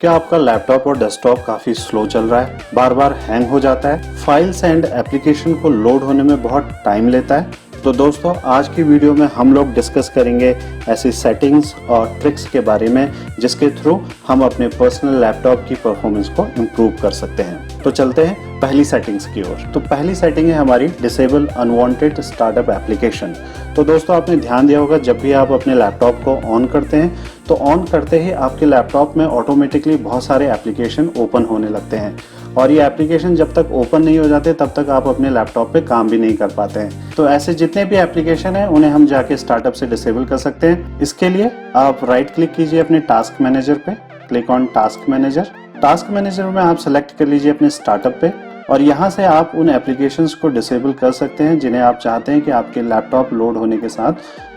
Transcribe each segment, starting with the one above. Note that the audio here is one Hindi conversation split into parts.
क्या आपका लैपटॉप और डेस्कटॉप काफी स्लो चल रहा है, बार बार हैंग हो जाता है, फाइल्स एंड एप्लीकेशन को लोड होने में बहुत टाइम लेता है? तो दोस्तों आज की वीडियो में हम लोग डिस्कस करेंगे ऐसी सेटिंग्स और ट्रिक्स के बारे में जिसके थ्रू हम अपने पर्सनल लैपटॉप की परफॉर्मेंस को इम्प्रूव कर सकते हैं। तो चलते हैं पहली सेटिंग्स की ओर। तो पहली सेटिंग है हमारी डिसेबल अनवांटेड स्टार्टअप एप्लीकेशन। तो दोस्तों आपने ध्यान दिया होगा जब भी आप अपने लैपटॉप को ऑन करते हैं तो ऑन करते ही आपके लैपटॉप में ऑटोमेटिकली बहुत सारे एप्लीकेशन ओपन होने लगते हैं और ये एप्लीकेशन जब तक ओपन नहीं हो जाते तब तक आप अपने लैपटॉप पे काम भी नहीं कर पाते हैं। तो ऐसे जितने भी एप्लीकेशन हैं उन्हें हम जाके स्टार्टअप से डिसेबल कर सकते हैं। इसके लिए आप राइट क्लिक कीजिए अपने टास्क मैनेजर पे, click on task manager. Task manager में आप सेलेक्ट कर लीजिए अपने स्टार्टअप पे और यहाँ से आप उन एप्लीकेशंस को डिसेबल कर सकते हैं जिन्हें आप चाहते हैं कि आपके लैपटॉप लोड होने के साथ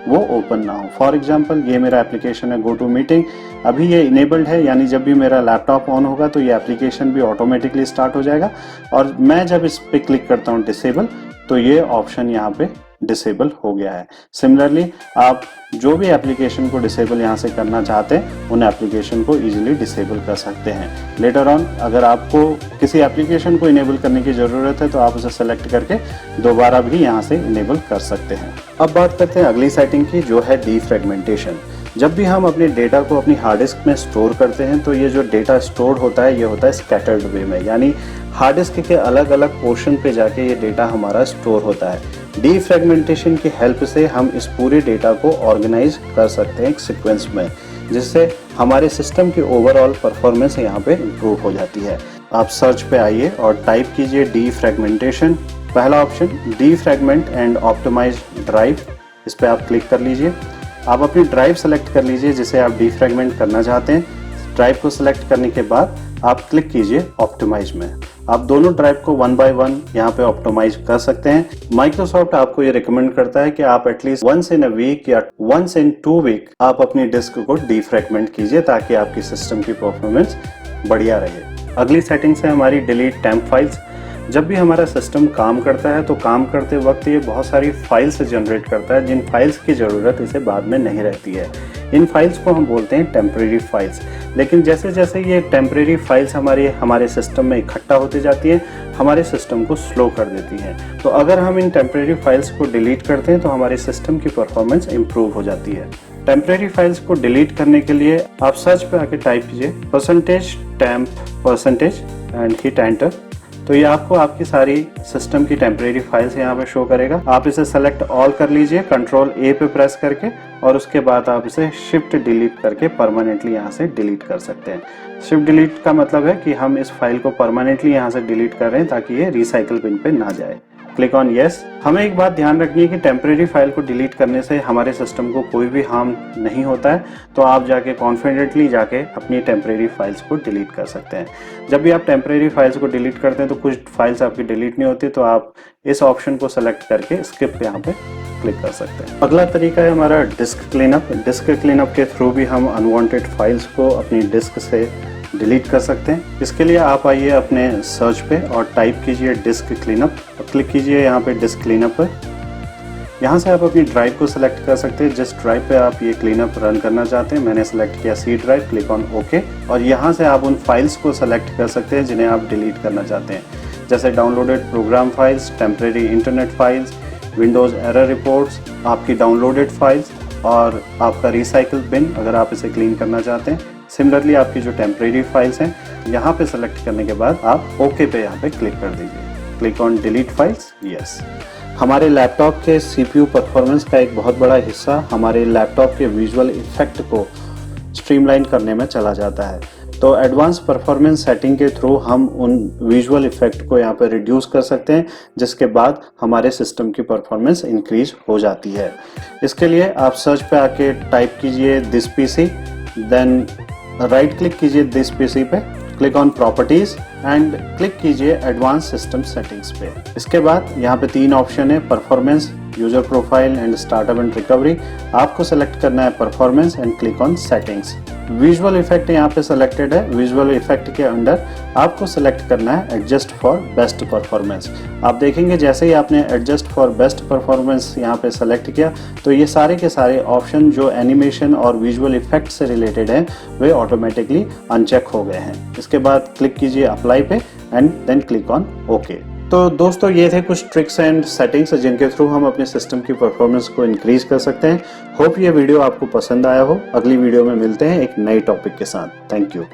वो ओपन ना हो। फॉर एग्जांपल ये मेरा एप्लीकेशन है गो टू मीटिंग, अभी ये इनेबल्ड है, यानी जब भी मेरा लैपटॉप ऑन होगा तो ये एप्लीकेशन भी ऑटोमेटिकली स्टार्ट हो जाएगा और मैं जब इस पे क्लिक करता हूँ डिसेबल तो ये ऑप्शन यहाँ पे डिसेबल हो गया है। सिमिलरली आप जो भी एप्लीकेशन को डिसेबल यहाँ से करना चाहते हैं उन एप्लीकेशन को इजीली डिसेबल कर सकते हैं। लेटर ऑन अगर आपको किसी एप्लीकेशन को इनेबल करने की ज़रूरत है तो आप उसे सेलेक्ट करके दोबारा भी यहाँ से इनेबल कर सकते हैं। अब बात करते हैं अगली सेटिंग की जो है डीफ्रेगमेंटेशन। जब भी हम अपने डेटा को अपनी हार्ड डिस्क में स्टोर करते हैं तो ये जो डेटा स्टोर होता है ये होता है स्कैटर्ड वे में, यानी हार्ड डिस्क के अलग अलग पोर्शन पे जाके ये डेटा हमारा स्टोर होता है। डीफ्रेगमेंटेशन की हेल्प से हम इस पूरे डेटा को ऑर्गेनाइज कर सकते हैं एक सीक्वेंस में, जिससे हमारे सिस्टम की ओवरऑल परफॉर्मेंस यहाँ पे इम्प्रूव हो जाती है। आप सर्च पे आइए और टाइप कीजिए डीफ्रेगमेंटेशन। पहला option defragment and optimise drive, इस पे आप क्लिक कर लीजिए। आप अपनी ड्राइव सेलेक्ट कर लीजिए जिसे आप डीफ्रेगमेंट करना चाहते हैं। ड्राइव को सिलेक्ट करने के बाद आप क्लिक कीजिए ऑप्टिमाइज में। आप दोनों ड्राइव को 1 बाय 1 यहाँ पे ऑप्टिमाइज कर सकते हैं। माइक्रोसॉफ्ट आपको ये रिकमेंड करता है कि आप at least once in a week या वंस इन 2 वीक आप अपनी डिस्क को डीफ्रेगमेंट कीजिए ताकि आपकी सिस्टम की परफॉर्मेंस बढ़िया रहे। अगली सेटिंग्स है हमारी डिलीट टेम्प फाइल्स। जब भी हमारा सिस्टम काम करता है तो काम करते वक्त ये बहुत सारी फाइल्स जनरेट करता है जिन फाइल्स की ज़रूरत इसे बाद में नहीं रहती है। इन फाइल्स को हम बोलते हैं टेम्परेरी फाइल्स। लेकिन जैसे जैसे ये टेम्परेरी फाइल्स हमारे सिस्टम में इकट्ठा होती जाती हैं हमारे सिस्टम को स्लो कर देती हैं। तो अगर हम इन टेम्परेरी फाइल्स को डिलीट करते हैं तो हमारे सिस्टम की परफॉर्मेंस इम्प्रूव हो जाती है। टेम्परेरी फाइल्स को डिलीट करने के लिए आप सर्च पे आके टाइप कीजिए %temp% एंड हिट एंटर। तो ये आपको आपकी सारी सिस्टम की टेम्परेरी फाइल्स यहाँ पे शो करेगा। आप इसे सेलेक्ट ऑल कर लीजिए कंट्रोल A पे प्रेस करके और उसके बाद आप इसे शिफ्ट डिलीट करके परमानेंटली यहाँ से डिलीट कर सकते हैं। शिफ्ट डिलीट का मतलब है कि हम इस फाइल को परमानेंटली यहाँ से डिलीट कर रहे हैं ताकि ये रिसाइकल बिन पे ना जाए। Click on yes. हमें एक बात ध्यान रखनी है कि टेम्परेरी फाइल को डिलीट करने से हमारे सिस्टम को कोई भी हार्म नहीं होता है, तो आप जाके कॉन्फिडेंटली जाके अपनी टेम्परेरी फाइल्स को डिलीट कर सकते हैं। जब भी आप टेम्परेरी फाइल्स को डिलीट करते हैं तो कुछ फाइल्स आपकी डिलीट नहीं होती, तो आप इस ऑप्शन को सेलेक्ट करके स्किप यहाँ पे क्लिक कर सकते हैं। अगला तरीका है हमारा डिस्क क्लीनअप। डिस्क क्लीनअप के थ्रू भी हम अनवांटेड फाइल्स को अपनी डिस्क से डिलीट कर सकते हैं। इसके लिए आप आइए अपने सर्च पे और टाइप कीजिए डिस्क क्लीनअप और क्लिक कीजिए यहाँ पे डिस्क क्लीनअप पर। यहाँ से आप अपनी ड्राइव को सिलेक्ट कर सकते हैं जिस ड्राइव पे आप ये क्लीनअप रन करना चाहते हैं। मैंने सेलेक्ट किया C drive, click on okay और यहाँ से आप उन फाइल्स को सेलेक्ट कर सकते हैं जिन्हें आप डिलीट करना चाहते हैं, जैसे downloaded program files, temporary internet files, Windows error reports, आपकी डाउनलोडेड फाइल्स और आपका रिसाइकल बिन अगर आप इसे क्लीन करना चाहते हैं। सिमिलरली आपकी जो टेम्परेरी फाइल्स हैं यहाँ पे सेलेक्ट करने के बाद आप ओके पे यहाँ पे क्लिक कर दीजिए। Click on delete files, yes. हमारे लैपटॉप के CPU परफॉर्मेंस का एक बहुत बड़ा हिस्सा हमारे लैपटॉप के विजुअल इफेक्ट को स्ट्रीमलाइन करने में चला जाता है। तो एडवांस परफॉर्मेंस सेटिंग के थ्रू हम उन विजुअल इफेक्ट को यहाँ पर रिड्यूस कर सकते हैं, जिसके बाद हमारे सिस्टम की परफॉर्मेंस इंक्रीज हो जाती है। इसके लिए आप सर्च पे आके टाइप कीजिए this PC, then right click कीजिए दिस PC पे, click on properties and click कीजिए एडवांस सिस्टम सेटिंग्स पे। इसके बाद यहाँ पे 3 ऑप्शन है, performance, user profile and startup and recovery. आपको सेलेक्ट करना है performance and click on settings. Visual effect यहाँ पे सेलेक्टेड है। विजुअल इफेक्ट के अंडर आपको सेलेक्ट करना है एडजस्ट फॉर बेस्ट परफॉर्मेंस। आप देखेंगे जैसे ही आपने एडजस्ट फॉर बेस्ट परफॉर्मेंस यहाँ पे सेलेक्ट किया तो ये सारे के सारे ऑप्शन जो एनिमेशन और विजुअल इफेक्ट से रिलेटेड हैं वे ऑटोमेटिकली अनचेक हो गए हैं। इसके बाद क्लिक कीजिए अप्लाई पे and then click on okay. तो दोस्तों ये थे कुछ ट्रिक्स एंड सेटिंग्स जिनके थ्रू हम अपने सिस्टम की परफॉर्मेंस को इंक्रीज कर सकते हैं। होप ये वीडियो आपको पसंद आया हो। अगली वीडियो में मिलते हैं एक नई टॉपिक के साथ। Thank you.